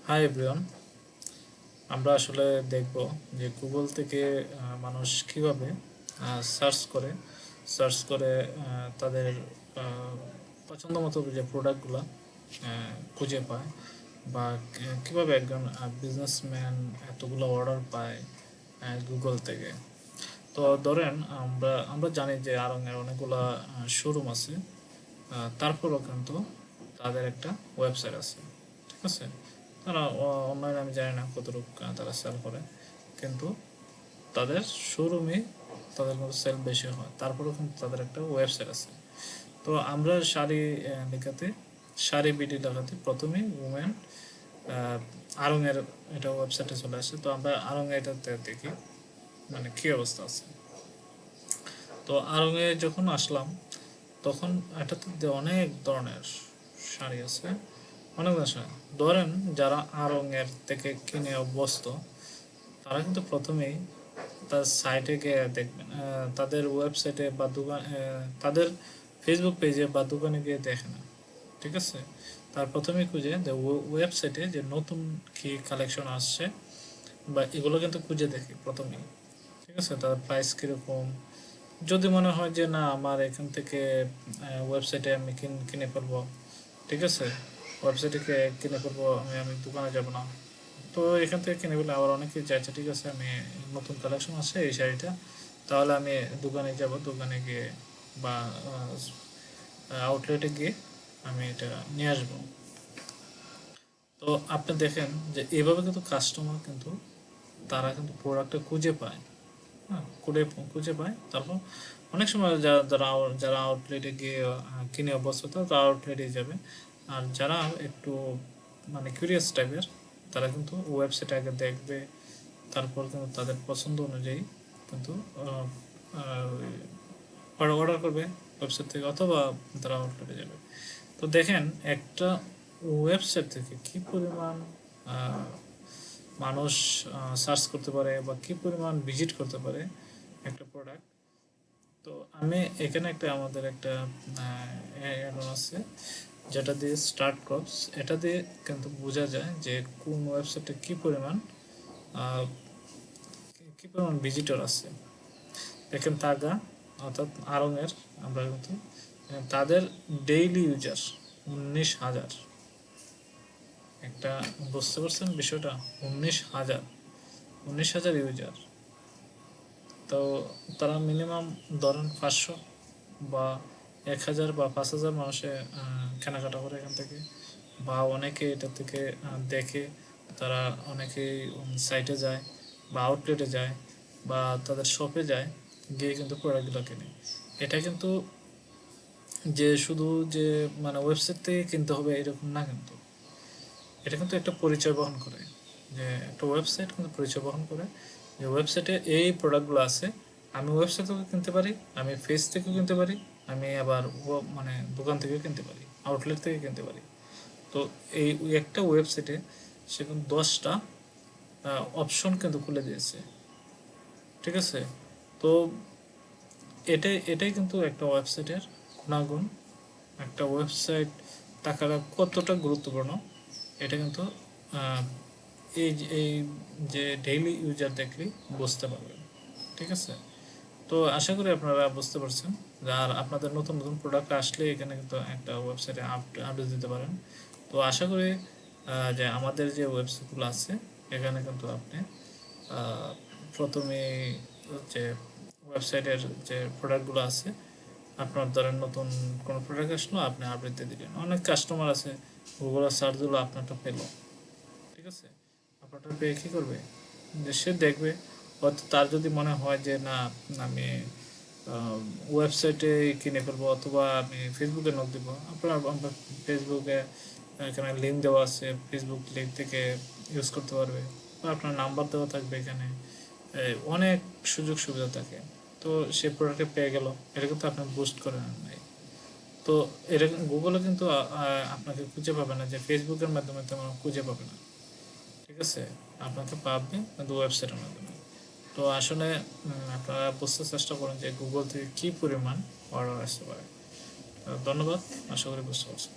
Hi everyone, আমরা আসলে দেখব যে গুগল থেকে মানুষ কিভাবে সার্চ করে তাদের পছন্দ মতো যে প্রোডাক্টগুলো খুঁজে পায় বা কিভাবে একজন বিজনেসম্যান এতগুলো অর্ডার পায় গুগল থেকে। তো ধরেন আমরা জানি যে আড়ংয়ের অনেকগুলো শোরুম আছে, তারপরও কিন্তু তাদের একটা ওয়েবসাইট আছে, ঠিক আছে। তারা অনলাইনে আমি জানি না কতটুকু তারা সেল করে, কিন্তু তাদের শোরুমে তাদের কিন্তু সেল বেশি হয়, তারপরেও কিন্তু তাদের একটা ওয়েবসাইট আছে। তো আমরা লেখাতে শাড়ি বিডি লেখাতে প্রথমেই উমেন আড়ংয়ের এটা ওয়েবসাইটে চলে আসে। তো আমরা আড়ং এটাতে দেখি মানে কী অবস্থা আছে। তো আড়ংয়ে যখন আসলাম তখন এটাতে অনেক ধরনের শাড়ি আছে, অনেক ধরনের। ধরেন যারা আড়ংয়ের থেকে কিনে অভ্যস্ত তারা কিন্তু প্রথমেই তার সাইটে গিয়ে দেখবেন, তাদের ওয়েবসাইটে বা দোকান, তাদের ফেসবুক পেজে বা দোকানে গিয়ে দেখে না, ঠিক আছে। তার প্রথমেই খুঁজে যে ওয়েবসাইটে যে নতুন কি কালেকশন আসছে বা এগুলো কিন্তু খুঁজে দেখি প্রথমেই, ঠিক আছে। তার প্রাইস কীরকম, যদি মনে হয় যে না আমার এখান থেকে ওয়েবসাইটে আমি কিনে ফেলবো, ঠিক আছে, ওয়েবসাইটে কিনে ফেলবো, আমি দোকানে যাব না। তো এখান থেকে কিনে ফেলে আবার অনেকে চাইছে ঠিক আছে আমি নতুন কালেকশন আছে এই শাড়িটা, তাহলে আমি দোকানে যাব, দোকানে গিয়ে বা আউটলেটে গিয়ে আমি এটা নিয়ে আসবো। তো আপনি দেখেন যে এইভাবে কিন্তু কাস্টমার কিন্তু তারা কিন্তু প্রোডাক্টটা খুঁজে পায়, হ্যাঁ, খুঁজে পায়। তারপর অনেক সময় যারা আউটলেটে গিয়ে কিনে অভ্যস্ত তারা আউটলেটে যাবে। আর যারা একটু মানে কিউরিয়াস টাইপের তারা কিন্তু ওয়েবসাইট আগে দেখবে, তারপর কিন্তু তাদের পছন্দ অনুযায়ী কিন্তু অর্ডার করবে ওয়েবসাইট থেকে, অথবা তারা আউটলেটে যাবে। তো দেখেন একটা ওয়েবসাইট থেকে কি পরিমাণ মানুষ সার্চ করতে পারে বা কি পরিমাণ ভিজিট করতে পারে একটা প্রোডাক্ট। তো আমি এখানে আমাদের একটা অ্যাড আছে যেটা দিয়ে স্টার্ট ক্রপস, এটা দিয়ে কিন্তু বোঝা যায় যে কোন ওয়েবসাইটে কি পরিমাণ ভিজিটর আছে। দেখেন তাগা অর্থাৎ আড়ংয়ের, আমরা কিন্তু তাদের ডেইলি ইউজার 19,000। একটা বুঝতে পারছেন বিষয়টা, 19,000, 19,000 ইউজার। তো তারা মিনিমাম ধরেন 500 বা 1,000 বা 5,000 মানুষে কেনাকাটা করে এখান থেকে, বা অনেকে এটা থেকে দেখে তারা অনেকেই সাইটে যায় বা আউটলেটে যায় বা তাদের শপে যায়, গিয়ে কিন্তু প্রোডাক্টগুলো কেনে। এটা কিন্তু যে শুধু যে মানে ওয়েবসাইট থেকে কিনতে হবে এরকম না, কিন্তু এটা কিন্তু একটা পরিচয় বহন করে, যে একটা ওয়েবসাইট কিন্তু পরিচয় বহন করে যে ওয়েবসাইটে এই প্রোডাক্টগুলো আছে। আমি ওয়েবসাইট থেকেও কিনতে পারি, আমি ফেস থেকেও কিনতে পারি, আমি আবার মানে দোকান থেকেও কিনতে পারি, আউটলেট থেকে কিনতে পারি। তো এই একটা ওয়েবসাইটে সে কিন্তু 10টা অপশন কিন্তু খুলে দিয়েছে, ঠিক আছে। তো এটাই কিন্তু একটা ওয়েবসাইটের গুণাগুণ। একটা ওয়েবসাইট থাকাটা কতটা গুরুত্বপূর্ণ এটা কিন্তু এই যে ডেইলি ইউজার দেখলেই বুঝতে পারবেন, ঠিক আছে। তো আশা করি আপনারা বুঝতে পারছেন। আর আপনাদের নতুন নতুন প্রোডাক্ট আসলে এখানে কিন্তু একটা ওয়েবসাইটে আপডেট দিতে পারেন। তো আশা করি যে আমাদের যে ওয়েবসাইটগুলো আছে এখানে কিন্তু আপনি প্রথমে যে ওয়েবসাইটের যে প্রোডাক্টগুলো আছে, আপনার ধরেন নতুন কোনো প্রোডাক্ট আসলো আপনি আপডেট দিয়ে দিলেন। অনেক কাস্টমার আছে গুগলের সার্চ দিলো আপনারটা পেলো, ঠিক আছে। আপনারটা পেয়ে কী করবে, যে সে দেখবে। হয়তো তার যদি মনে হয় যে না আমি ওয়েবসাইটে কিনে ফেলবো অথবা আমি ফেসবুকে নক দেবো, আমরা ফেসবুকে এখানে লিঙ্ক দেওয়া আছে, ফেসবুক লিঙ্ক থেকে ইউজ করতে পারবে, বা আপনার নাম্বার দেওয়া থাকবে এখানে, অনেক সুযোগ সুবিধা থাকে। তো সে প্রোডাক্টে পেয়ে গেল, এটা কিন্তু আপনি বুস্ট করে নেন নাই। তো এটা গুগলে কিন্তু আপনাকে খুঁজে পাবে না, যে ফেসবুকের মাধ্যমে তেমন খুঁজে পাবে না, ঠিক আছে। আপনাকে পাবে কিন্তু ওয়েবসাইটের মাধ্যমে। তো আসলে আপনারা বুঝতে চেষ্টা করুন যে গুগল থেকে কী পরিমাণ অর্ডার আসতে পারে। ধন্যবাদ, আশা করি বুঝতে পারছেন।